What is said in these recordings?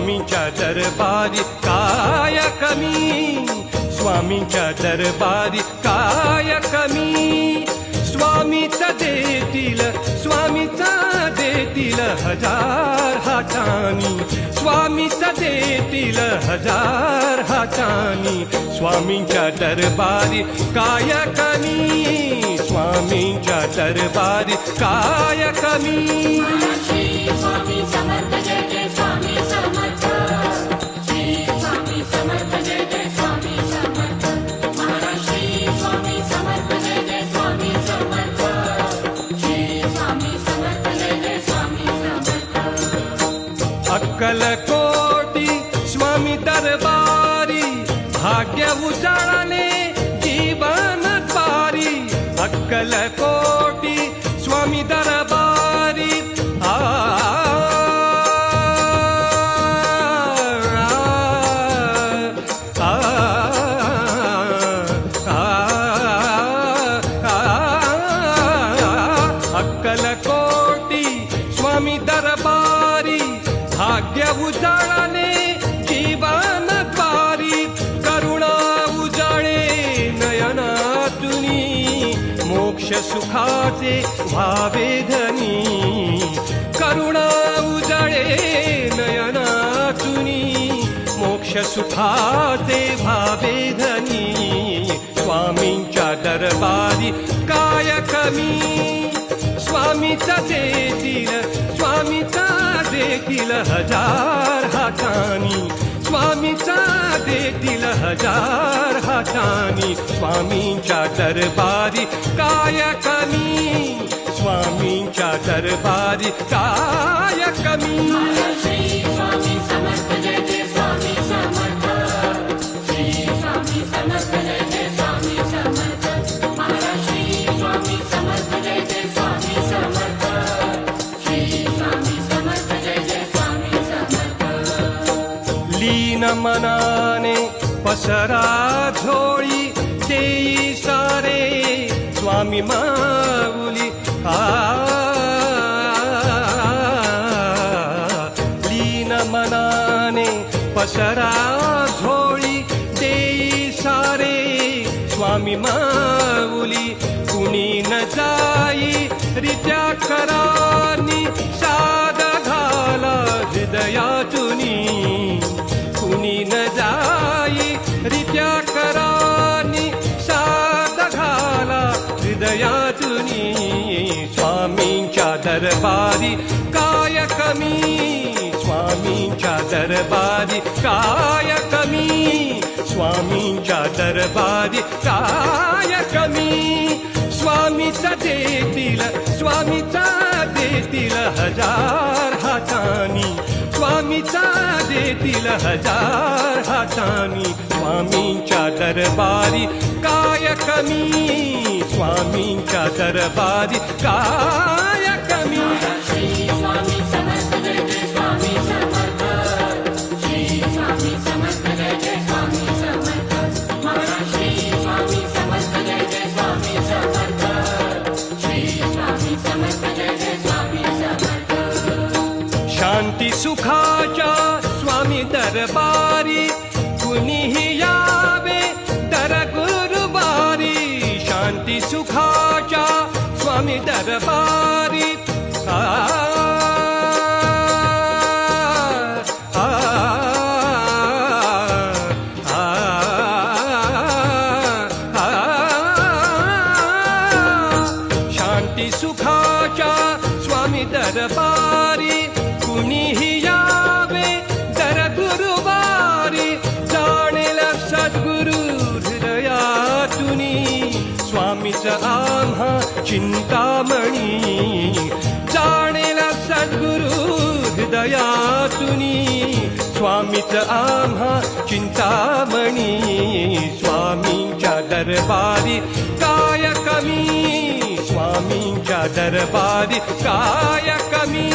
स्वामींच्या दरबारी काय कमी, स्वामींच्या दरबारी काय कमी. स्वामीच देतील, स्वामीच देतील हजार हातानी, स्वामीच देतील हजार हातानी. स्वामींच्या दरबारी काय कमी, स्वामींच्या दरबारी काय कमी. स्वामी समर्थ जय जय स्वामी समर्थ, श्री स्वामी समर्थ जय जय स्वामी समर्थ, महाराज श्री स्वामी समर्थ जय जय स्वामी समर्थ, श्री स्वामी समर्थ जय जय स्वामी समर्थ. अक्कलकोटी स्वामी दरबारी भाग्य उजाळले जीवन द्वारी. अक्कलकोटी स्वामी दरबारी अक्कलकोटी स्वामी दरबारी भाग्य उजाळले जीवन द्वारी. करुणा उजाळे नयनातुनी, मोक्ष सुखाचे व्हावे धनी. करुणा उजाळे नयनातुनी, मोक्ष सुखाचे व्हावे धनी. स्वामींच्या दरबारी काय कमी, स्वामीच देतील, स्वामीच देतील हजार हातानी, स्वामीच देतील हजार हातानी. स्वामींच्या दरबारी काय कमी, स्वामींच्या दरबारी काय कमी. श्री स्वामी समर्थ जय जय स्वामी समर्थ, श्री स्वामी समर्थ जय जय स्वामी समर्थ, महाराज श्री स्वामी समर्थ जय जय स्वामी समर्थ, श्री स्वामी समर्थ जय जय स्वामी समर्थ. लीन मनाने पसरा झोळी देई सारे स्वामी माऊली. लीन मनाने पसरा झोळी देई सारे स्वामी माऊली. कुणी न जाई रित्या करानी, साद घाला हृदयातुनी. कुणी न जाई रित्या करानी, साद घाला हृदयातुनी. स्वामींच्या दरबारी काय कमी, स्वामींच्या दरबारी काय कमी. स्वामींच्या दरबारी काय कमी. स्वामीच देतील, स्वामीच देतील हजार हातानी, स्वामीच देतील हजार हातानी. स्वामींच्या दरबारी काय कमी, स्वामींच्या दरबारी काय कमी. श्री स्वामी समर्थ जय जय स्वामी समर्थ, श्री स्वामी समर्थ जय जय स्वामी समर्थ, महाराज श्री स्वामी समर्थ जय जय स्वामी समर्थ, श्री स्वामी समर्थ जय जय स्वामी समर्थ. शांती सुखाच्या स्वामी दरबारी कुणीही यावे दर गुरुवारी. शांती सुखाच्या स्वामी दरबारी शांती सुखाच्या स्वामी दरबारी कुणीही यावे दर गुरुवारी. जाणेल सद्गुरु हृदयातुनी, स्वामीच आम्हा चिंतामणी. जाणेल सद्गुरु हृदयातुनी, स्वामीच आम्हा चिंतामणी. स्वामींच्या दरबारी काय कमी, स्वामींच्या दरबारी काय कमी.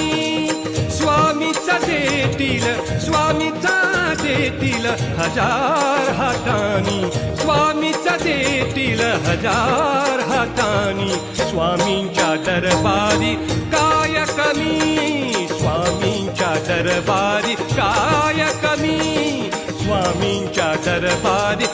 स्वामीच देतील, स्वामीच देतील हजार हातानी, स्वामीच देतील हजार हातानी. स्वामींच्या दरबारी काय कमी, स्वामींच्या दरबारी काय कमी स्वामींच्या दरबारी